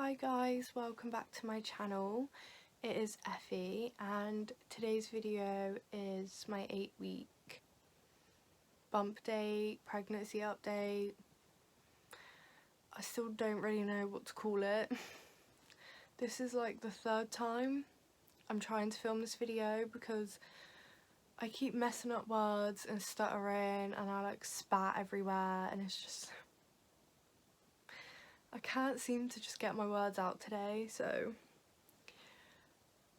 Hi guys, welcome back to my channel. It is Effie and today's video is my 8-week bump date, pregnancy update. I still don't really know what to call it. This is like the third time I'm trying to film this video because I keep messing up words and stuttering and I like spat everywhere and it's just... I can't seem to just get my words out today, so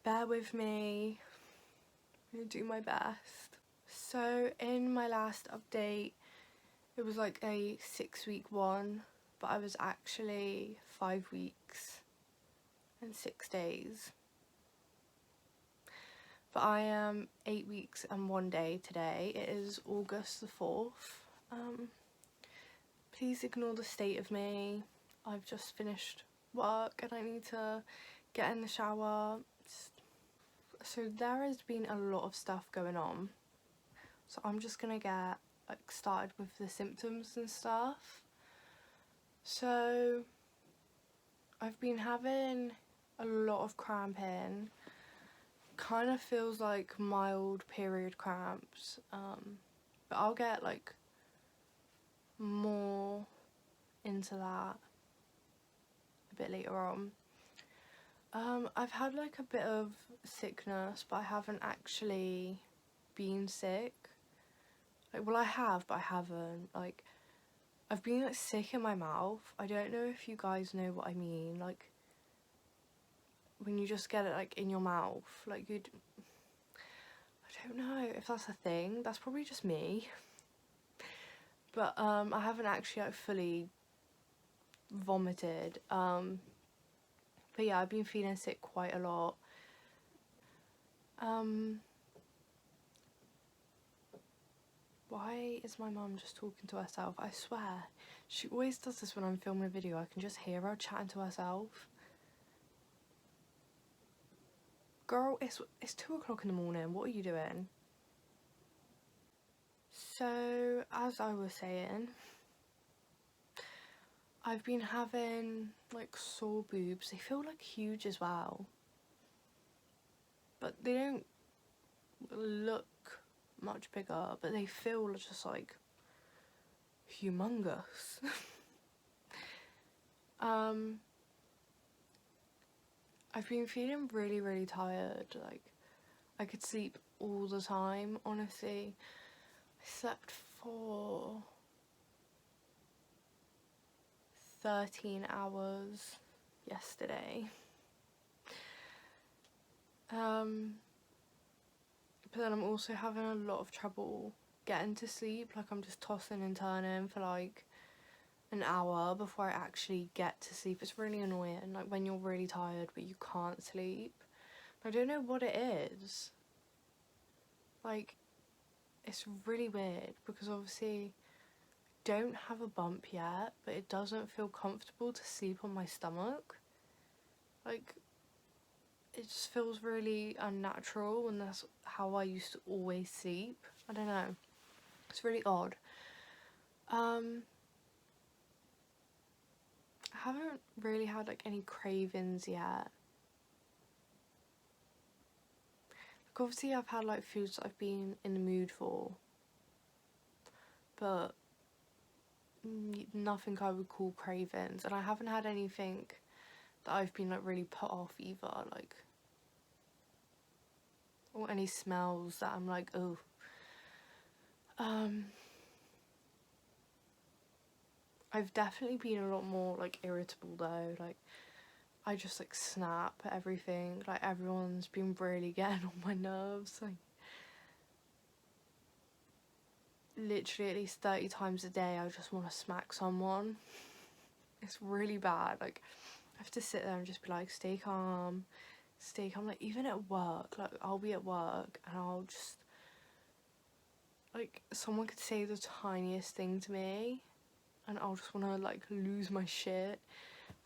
bear with me. I'm gonna do my best. So in my last update, it was like a 6-week one, but I was actually 5 weeks and 6 days. But I am 8 weeks and 1 day today. It is August the 4th. Please ignore the state of me. I've just finished work and I need to get in the shower. So there has been a lot of stuff going on. So I'm just gonna get like started with the symptoms and stuff. So I've been having a lot of cramping. Kind of feels like mild period cramps. But I'll get like more into that a bit later on. I've had like a bit of sickness, but I haven't actually been sick. Like, well, I have, but I haven't. Like, I've been like sick in my mouth. I don't know if you guys know what I mean. Like, when you just get it like in your mouth, like I don't know if that's a thing. That's probably just me. But I haven't actually like fully vomited. But yeah, I've been feeling sick quite a lot. Why is my mum just talking to herself? I swear, she always does this when I'm filming a video. I can just hear her chatting to herself. Girl, it's 2 o'clock in the morning. What are you doing? So, as I was saying, I've been having like sore boobs. They feel like huge as well, but they don't look much bigger, but they feel just like humongous. I've been feeling really tired. Like, I could sleep all the time, honestly. I slept for 13 hours yesterday. But then I'm also having a lot of trouble getting to sleep. Like, I'm just tossing and turning for like an hour before I actually get to sleep. It's really annoying, like when you're really tired but you can't sleep. I don't know what it is. Like, it's really weird because obviously I don't have a bump yet, but it doesn't feel comfortable to sleep on my stomach. Like, it just feels really unnatural, and that's how I used to always sleep. I don't know. It's really odd. I haven't really had like any cravings yet. Like, obviously I've had like foods that I've been in the mood for, but nothing I would call cravings, and I haven't had anything that I've been like really put off either, like, or any smells that I'm like, oh. I've definitely been a lot more like irritable though. Like, I just like snap at everything. Like, everyone's been really getting on my nerves. Like, literally at least 30 times a day I just want to smack someone. It's really bad. Like, I have to sit there and just be like, stay calm, stay calm. Like, even at work, like, I'll be at work and I'll just, like, someone could say the tiniest thing to me and I'll just want to like lose my shit.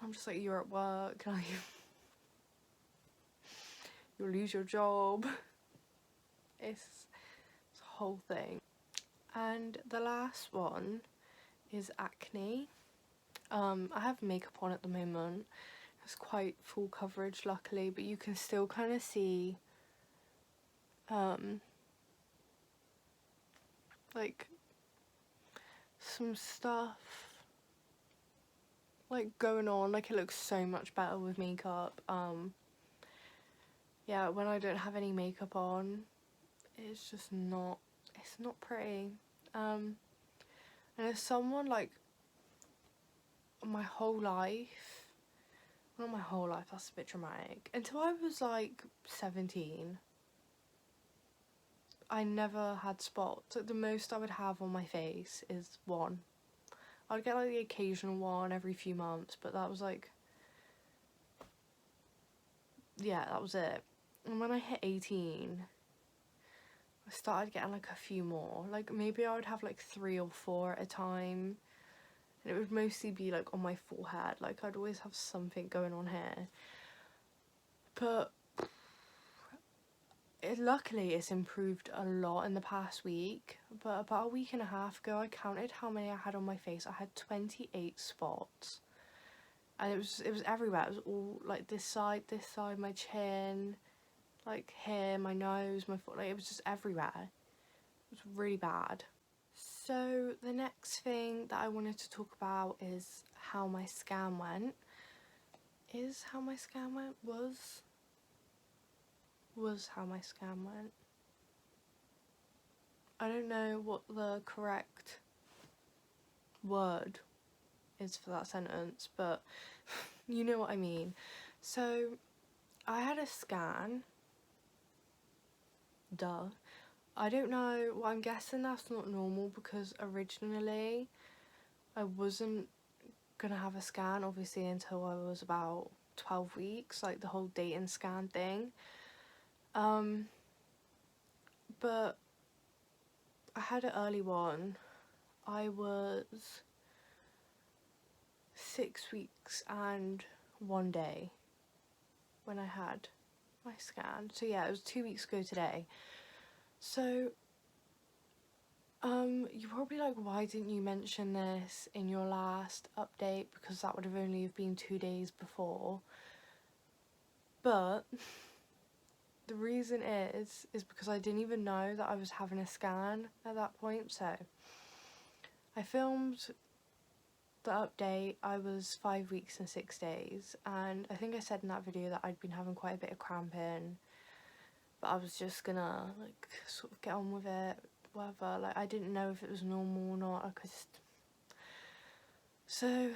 I'm just like, you're at work, like, you'll lose your job. It's a whole thing. And the last one is acne. I have makeup on at the moment It's quite full coverage luckily, but you can still kind of see like some stuff like going on. Like it looks so much better with makeup. Yeah, when I don't have any makeup on, it's just not, it's not pretty. And as someone like my whole life, not my whole life, that's a bit dramatic, until I was like 17, I never had spots. Like the most I would have on my face is one. I'd get like the occasional one every few months, but that was like, yeah, that was it. And when I hit 18, I started getting like a few more. Like maybe I would have like 3 or 4 at a time. And it would mostly be like on my forehead. Like I'd always have something going on here. But luckily it's improved a lot in the past week. But about a week and a half ago I counted how many I had on my face. I had 28 spots. And it was everywhere. It was all like this side, my chin, like here, my nose, my foot. Like it was just everywhere. It was really bad. So the next thing that I wanted to talk about is how my scan went. Was how my scan went. I don't know what the correct word is for that sentence, but you know what I mean. So I had a scan. Duh. I don't know, well I'm guessing that's not normal because originally I wasn't gonna have a scan obviously until I was about 12 weeks, like the whole date and scan thing. But I had an early one. I was 6 weeks and 1 day when I had my scan. So yeah, it was 2 weeks ago today. So you're probably like, why didn't you mention this in your last update? Because that would have only been 2 days before. But the reason is because I didn't even know that I was having a scan at that point. So I filmed the update. I was 5 weeks and 6 days, and I think I said in that video that I'd been having quite a bit of cramping, but I was just gonna like sort of get on with it, whatever. Like I didn't know if it was normal or not. So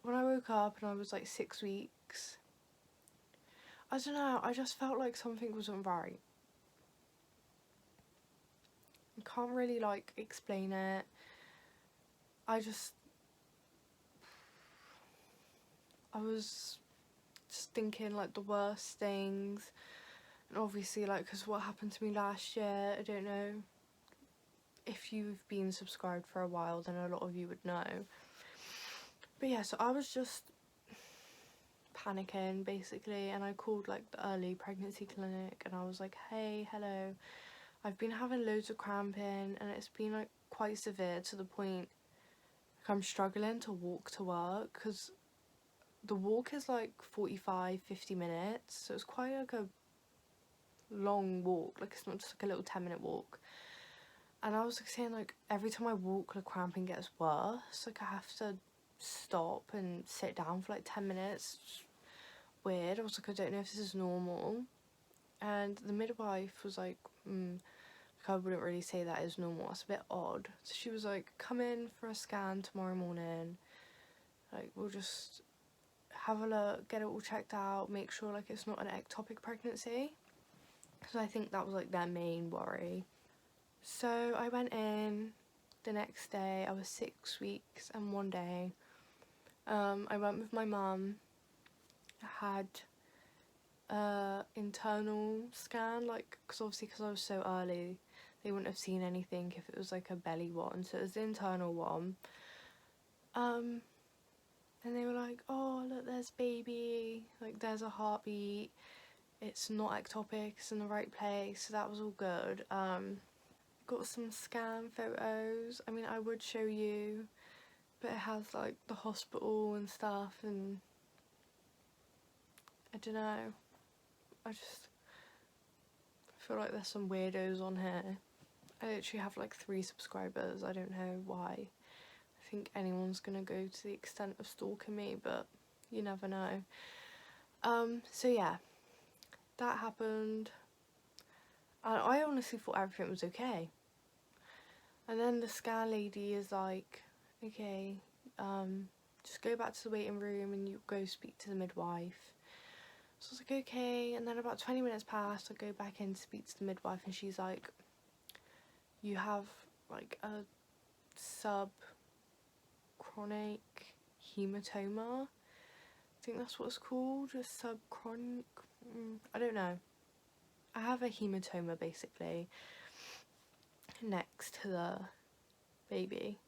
when I woke up and I was like 6 weeks, I don't know, I just felt like something wasn't right. I can't really like explain it. I was just thinking like the worst things, and obviously like because what happened to me last year, I don't know if you've been subscribed for a while, then a lot of you would know. But yeah, so I was just panicking basically, and I called like the early pregnancy clinic and I was like, hey, hello, I've been having loads of cramping and it's been like quite severe to the point like I'm struggling to walk to work because the walk is like 45-50 minutes, so it's quite like a long walk. Like it's not just like a little 10-minute walk. And I was like saying like every time I walk the cramping gets worse. Like I have to stop and sit down for like 10 minutes. It's weird. I was like, I don't know if this is normal. And the midwife was like, I wouldn't really say that is normal, it's a bit odd. So she was like, come in for a scan tomorrow morning, like we'll just have a look, get it all checked out, make sure like it's not an ectopic pregnancy, because I think that was like their main worry. So I went in the next day. I was 6 weeks and 1 day. I went with my mum. I had internal scan, like because obviously because I was so early they wouldn't have seen anything if it was like a belly one, so it was the internal one. And they were like, oh look, there's baby, like there's a heartbeat, it's not ectopic, it's in the right place, so that was all good. Got some scan photos. I mean, I would show you, but it has like the hospital and stuff, and don't know. I just feel like there's some weirdos on here. I literally have like 3 subscribers. I don't know why I think anyone's gonna go to the extent of stalking me, but you never know. So yeah, that happened. And I honestly thought everything was okay. And then the scan lady is like, okay, just go back to the waiting room and you go speak to the midwife. So I was like, okay. And then about 20 minutes passed, I go back in to speak to the midwife and she's like, you have like a subchronic hematoma. I think that's what it's called, a subchronic, I don't know. I have a hematoma basically next to the baby.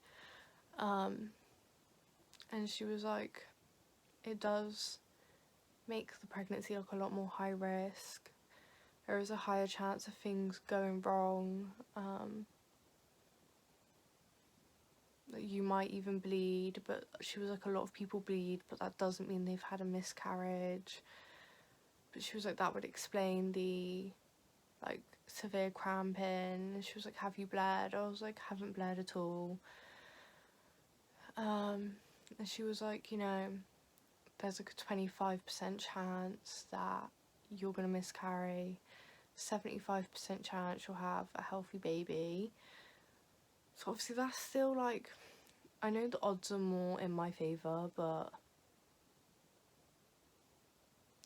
And she was like, it does make the pregnancy look a lot more high risk. There is a higher chance of things going wrong. You might even bleed, but she was like, a lot of people bleed, but that doesn't mean they've had a miscarriage. But she was like, that would explain the like severe cramping. And she was like, have you bled? I was like, haven't bled at all. And she was like, you know, there's like a 25% chance that you're gonna miscarry, 75% chance you'll have a healthy baby. So obviously that's still like, I know the odds are more in my favour, but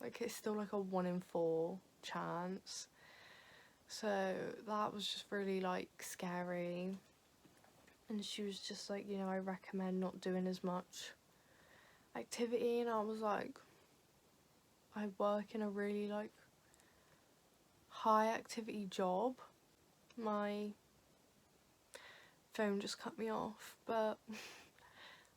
like it's still like a 1 in 4 chance. So that was just really like scary. And she was just like, you know, I recommend not doing as much activity. And I was like, I work in a really like high activity job. My phone just cut me off, but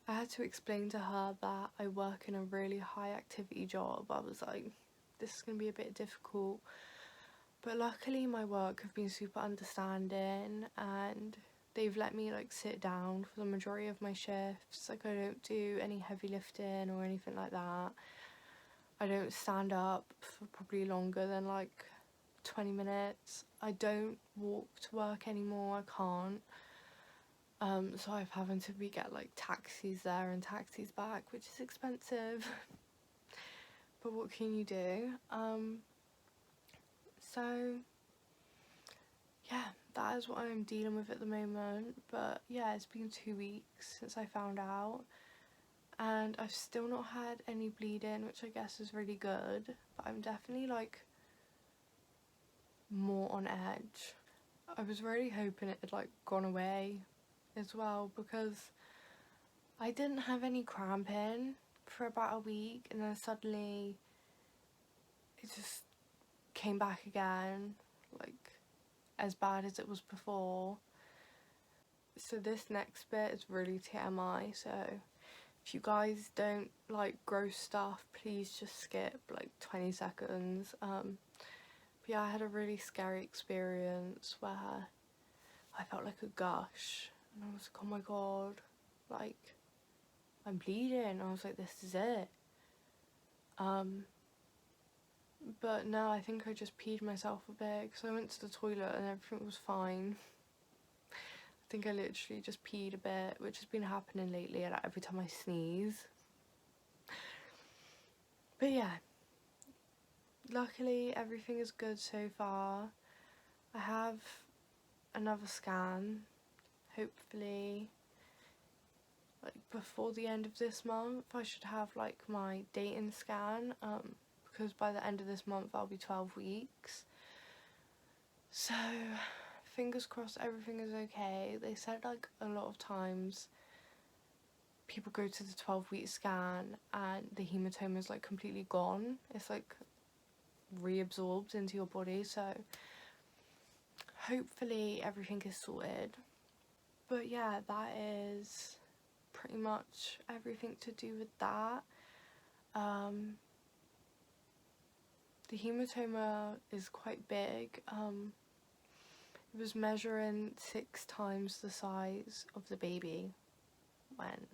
I had to explain to her that I work in a really high activity job. I was like, this is going to be a bit difficult, but luckily my work have been super understanding and they've let me like sit down for the majority of my shifts. Like I don't do any heavy lifting or anything like that. I don't stand up for probably longer than like 20 minutes. I don't walk to work anymore, I can't. So I've having to get like taxis there and taxis back, which is expensive. But what can you do? So yeah, that is what I'm dealing with at the moment. But yeah, it's been 2 weeks since I found out. And I've still not had any bleeding, which I guess is really good. But I'm definitely like more on edge. I was really hoping it had like gone away as well, because I didn't have any cramping for about a week and then suddenly it just came back again, like as bad as it was before. So this next bit is really TMI, so if you guys don't like gross stuff, please just skip like 20 seconds. But yeah, I had a really scary experience where I felt like a gush and I was like, oh my god, like I'm bleeding. I was like, this is it. But no, I think I just peed myself a bit because I went to the toilet and everything was fine. I think I literally just peed a bit, which has been happening lately, like every time I sneeze. But yeah, luckily everything is good so far. I have another scan, hopefully like before the end of this month. I should have like my dating scan, because by the end of this month I'll be 12 weeks. So fingers crossed everything is okay. They said like a lot of times people go to the 12-week scan and the hematoma is like completely gone. It's like reabsorbed into your body, so hopefully everything is sorted. But yeah, that is pretty much everything to do with that. The hematoma is quite big. It was measuring 6 times the size of the baby when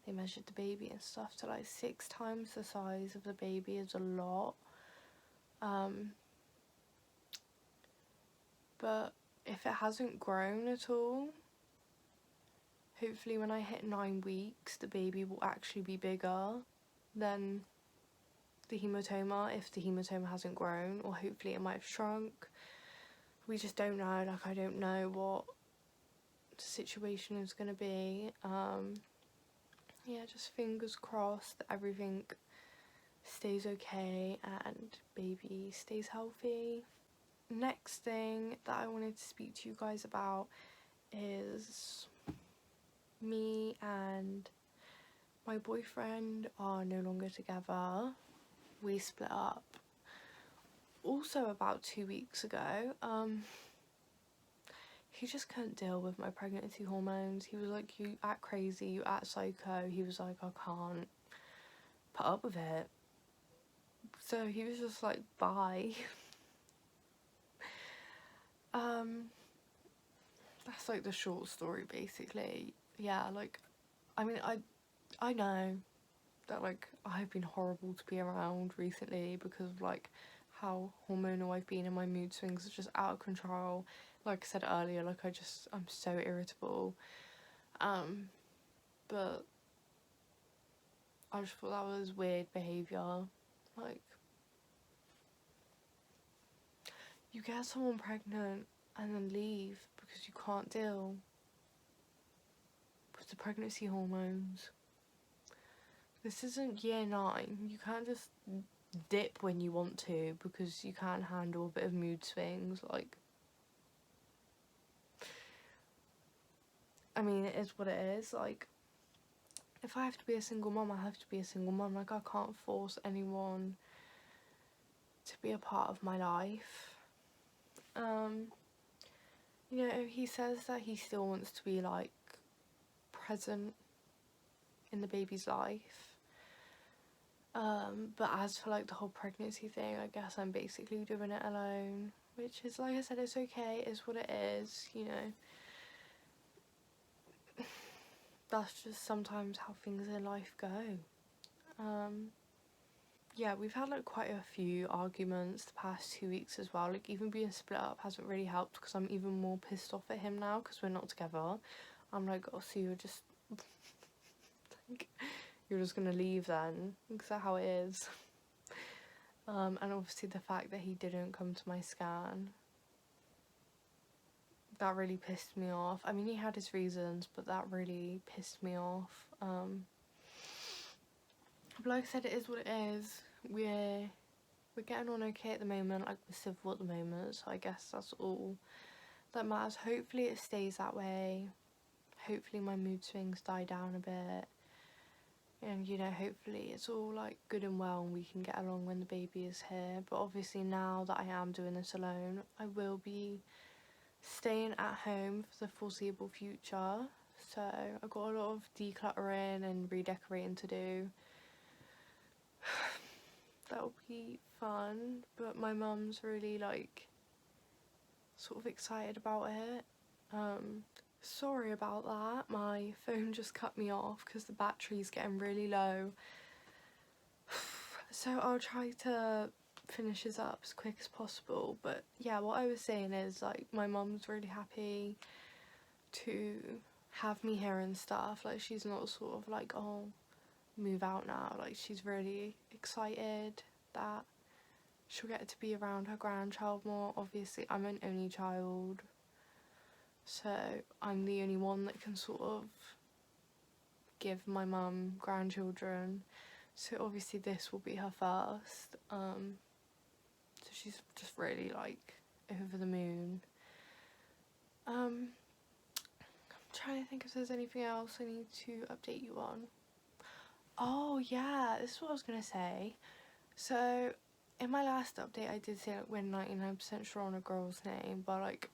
they measured the baby and stuff to like 6 times the size of the baby is a lot. But if it hasn't grown at all, hopefully when I hit 9 weeks, the baby will actually be bigger than the hematoma, if the hematoma hasn't grown, or hopefully it might have shrunk. We just don't know. Like, I don't know what the situation is going to be. Yeah, just fingers crossed that everything stays okay and baby stays healthy. Next thing that I wanted to speak to you guys about is me and my boyfriend are no longer together. We split up also about 2 weeks ago. He just couldn't deal with my pregnancy hormones. He was like, you act crazy, you act psycho. He was like, I can't put up with it. So he was just like, bye. That's like the short story basically. Yeah, like, I mean, I know that like I've been horrible to be around recently because of like how hormonal I've been and my mood swings are just out of control. Like I said earlier, like I'm so irritable. But I just thought that was weird behaviour. Like, you get someone pregnant and then leave because you can't deal with the pregnancy hormones. This isn't year 9. You can't just dip when you want to because you can't handle a bit of mood swings. Like, I mean, it is what it is. Like, if I have to be a single mum, I have to be a single mum. Like, I can't force anyone to be a part of my life. You know, he says that he still wants to be like present in the baby's life. But as for like the whole pregnancy thing, I guess I'm basically doing it alone, which is, like I said, it's okay, it's what it is, you know. That's just sometimes how things in life go. Yeah, we've had like quite a few arguments the past 2 weeks as well. Like, even being split up hasn't really helped because I'm even more pissed off at him now because we're not together. I'm like, oh, so you're just like, you're just gonna leave then? Is that how it is? And obviously the fact that he didn't come to my scan, that really pissed me off. I mean, he had his reasons, but that really pissed me off. But like I said, it is what it is. We're getting on okay at the moment. Like, we're civil at the moment, so I guess that's all that matters. Hopefully it stays that way. Hopefully my mood swings die down a bit. And, you know, hopefully it's all like good and well and we can get along when the baby is here. But obviously now that I am doing this alone, I will be staying at home for the foreseeable future. So I've got a lot of decluttering and redecorating to do. That'll be fun, but my mum's really like sort of excited about it. Sorry about that, my phone just cut me off because the battery's getting really low. So I'll try to finish this up as quick as possible. But yeah, what I was saying is, like, my mum's really happy to have me here and stuff. Like, she's not sort of like, oh, move out now. Like, she's really excited that she'll get to be around her grandchild more. Obviously, I'm an only child, so I'm the only one that can sort of give my mum grandchildren. So obviously this will be her first. So she's just really like over the moon. I'm trying to think if there's anything else I need to update you on. Oh yeah, this is what I was gonna say. So in my last update I did say like we're 99% sure on a girl's name, but like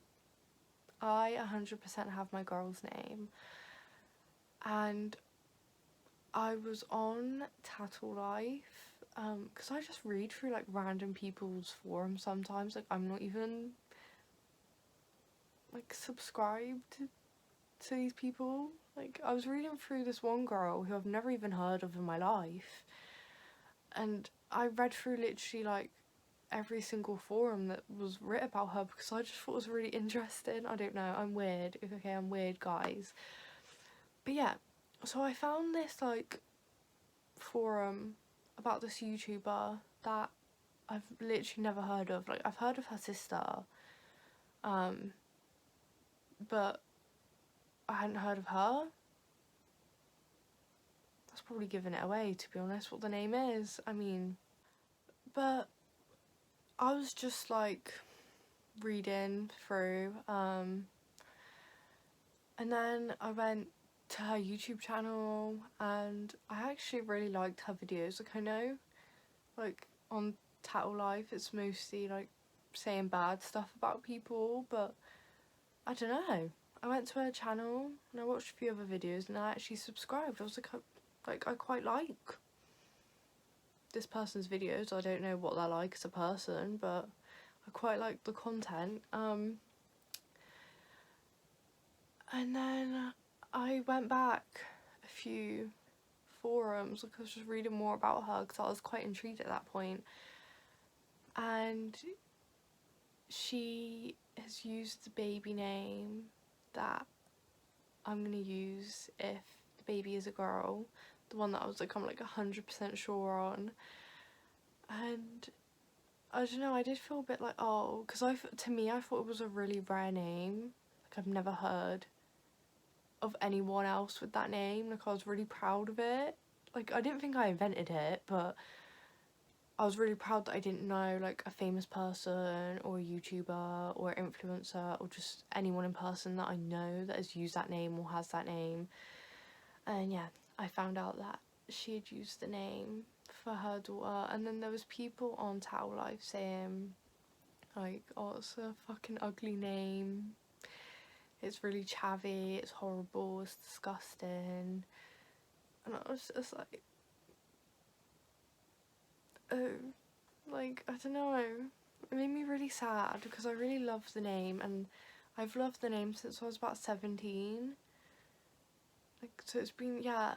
I 100% have my girl's name. And I was on Tattle Life, because I just read through like random people's forums sometimes. Like, I'm not even like subscribed to these people. Like, I was reading through this one girl who I've never even heard of in my life, and I read through literally, like, every single forum that was written about her because I just thought it was really interesting. I don't know, I'm weird. Okay, I'm weird, guys. But yeah, so I found this, like, forum about this YouTuber that I've literally never heard of. Like, I've heard of her sister, but I hadn't heard of her. That's probably giving it away, to be honest, what the name is. I mean, but I was just, like, reading through, and then I went to her YouTube channel, and I actually really liked her videos. Like, I know, like, on Tattle Life, it's mostly, like, saying bad stuff about people, but I don't know. I went to her channel, and I watched a few other videos, and I actually subscribed. I was like, I quite like this person's videos. I don't know what they're like as a person, but I quite like the content. And then I went back a few forums, like I was just reading more about her because I was quite intrigued at that point. And she has used the baby name that I'm gonna use if the baby is a girl, the one that I was like, I'm like 100% sure on. And I don't know, I did feel a bit like, oh, because to me, I thought it was a really rare name. Like, I've never heard of anyone else with that name. Like, I was really proud of it. Like, I didn't think I invented it, but I was really proud that I didn't know, like, a famous person or a YouTuber or influencer or just anyone in person that I know that has used that name or has that name. And yeah, I found out that she had used the name for her daughter, and then there was people on Towel Life saying, like, oh, it's a fucking ugly name. It's really chavvy, it's horrible, it's disgusting. And I was just like, oh, like, I don't know. It made me really sad because I really love the name, and I've loved the name since I was about 17. Like, so it's been, yeah,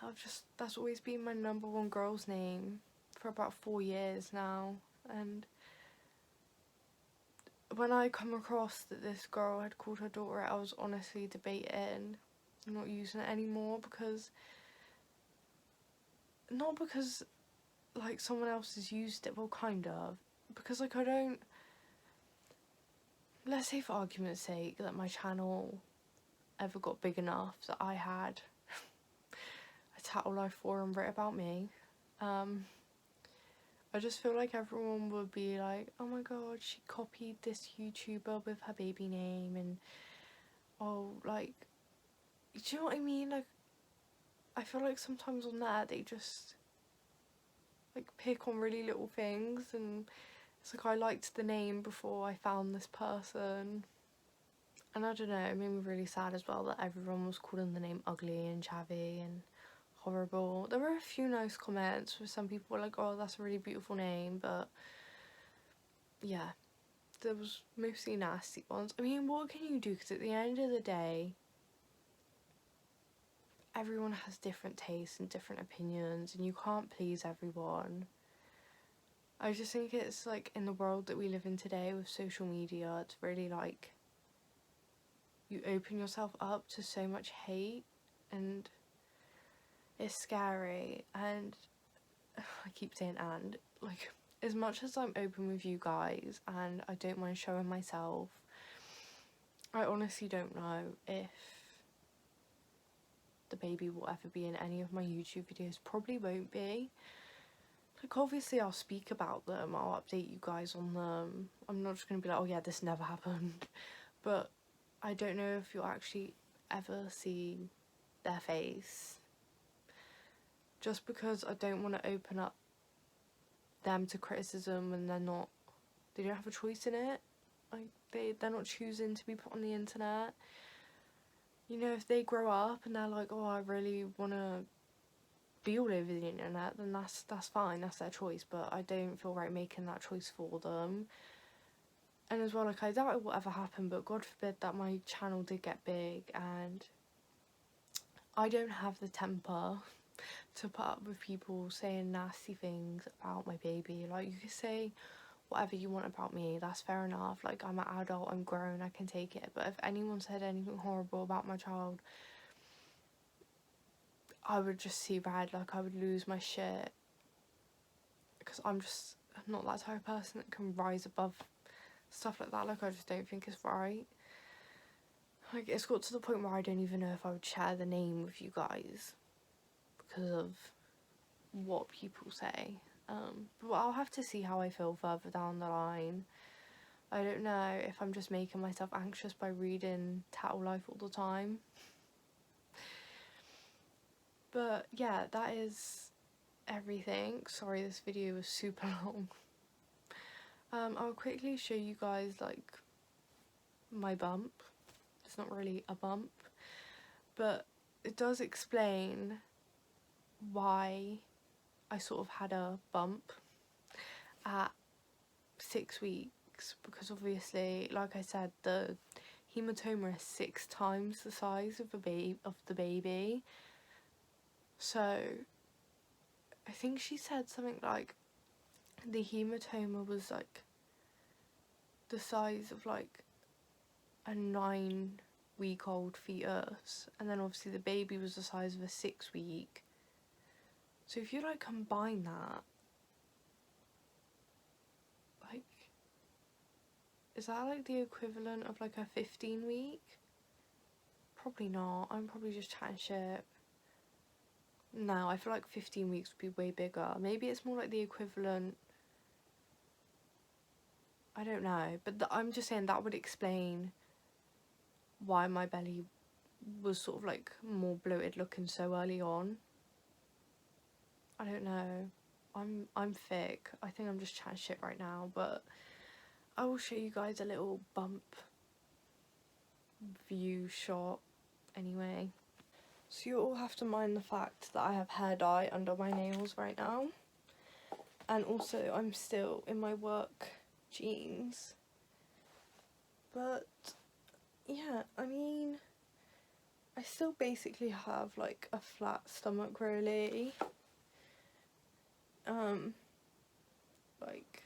that's always been my #1 girl's name for about 4 years now. And when I come across that this girl had called her daughter it, I was honestly debating not using it anymore because, not because, like, someone else has used it, well, kind of, because, like, I don't, let's say for argument's sake that my channel ever got big enough that I had a Tattle Life forum written about me, I just feel like everyone would be like, oh my god, she copied this YouTuber with her baby name, and oh, like, do you know what I mean? Like, I feel like sometimes on that they just, like, pick on really little things, and it's like I liked the name before I found this person. And I don't know, it made me really sad as well that everyone was calling the name ugly and chavvy and horrible. There were a few nice comments where some people were like, oh, that's a really beautiful name, but yeah, there was mostly nasty ones. I mean, what can you do? Because at the end of the day, everyone has different tastes and different opinions, and you can't please everyone. I just think it's like, in the world that we live in today with social media, it's really like, you open yourself up to so much hate, and it's scary. And I keep saying, and, like, as much as I'm open with you guys and I don't mind showing myself, I honestly don't know if the baby will ever be in any of my YouTube videos. Probably won't be. Like, obviously I'll speak about them, I'll update you guys on them. I'm not just gonna be like, oh yeah, this never happened. But I don't know if you'll actually ever see their face. Just because I don't want to open up them to criticism when they don't have a choice in it. Like, they're not choosing to be put on the internet. You know, if they grow up and they're like, oh, I really want to be all over the internet, then that's fine, that's their choice, but I don't feel right making that choice for them. And as well, like, I doubt it will ever happen, but God forbid that my channel did get big and I don't have the temper to put up with people saying nasty things about my baby. Like, you can say whatever you want about me, that's fair enough. Like, I'm an adult, I'm grown, I can take it. But if anyone said anything horrible about my child, I would just see red. Like, I would lose my shit, because I'm just not that type of person that can rise above stuff like that. Like, I just don't think it's right. Like, it's got to the point where I don't even know if I would share the name with you guys because of what people say. But I'll have to see how I feel further down the line. I don't know if I'm just making myself anxious by reading Tattle Life all the time. But yeah, that is everything. Sorry, this video was super long. I'll quickly show you guys like my bump. It's not really a bump, but it does explain why I sort of had a bump at 6 weeks, because obviously, like I said, the hematoma is 6 times the size of the baby. So I think she said something like the hematoma was like the size of like a 9-week-old fetus, and then obviously the baby was the size of a 6-week. So if you like combine that, like, is that like the equivalent of like a 15-week? Probably not. I'm probably just chatting shit. No, I feel like 15 weeks would be way bigger. Maybe it's more like the equivalent. I don't know. But I'm just saying that would explain why my belly was sort of like more bloated looking so early on. I don't know. I'm thick. I think I'm just chatting shit right now, but I will show you guys a little bump view shot anyway. So you all have to mind the fact that I have hair dye under my nails right now, and also I'm still in my work jeans. But yeah, I mean, I still basically have like a flat stomach really. Like,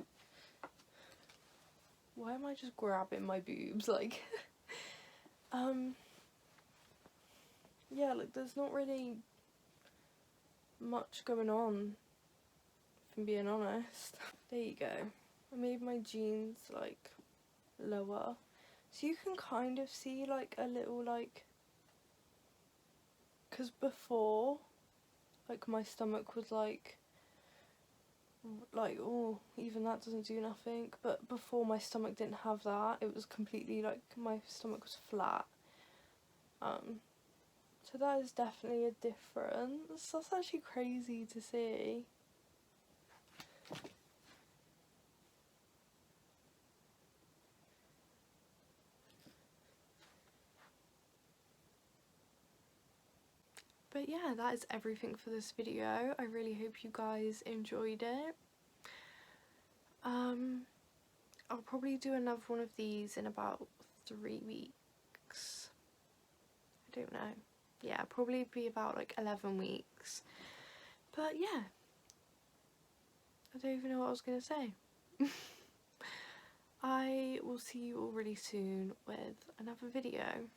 why am I just grabbing my boobs? Like, yeah, like there's not really much going on, if I'm being honest. There you go. I made my jeans like lower, so you can kind of see like a little like, because before, like, my stomach was like, oh, even that doesn't do nothing. But before, my stomach didn't have that. It was completely like, my stomach was flat. So that is definitely a difference. That's actually crazy to see. But yeah, that is everything for this video. I really hope you guys enjoyed it. I'll probably do another one of these in about 3 weeks. I don't know. Yeah, probably be about like 11 weeks. But yeah, I don't even know what I was going to say. I will see you all really soon with another video.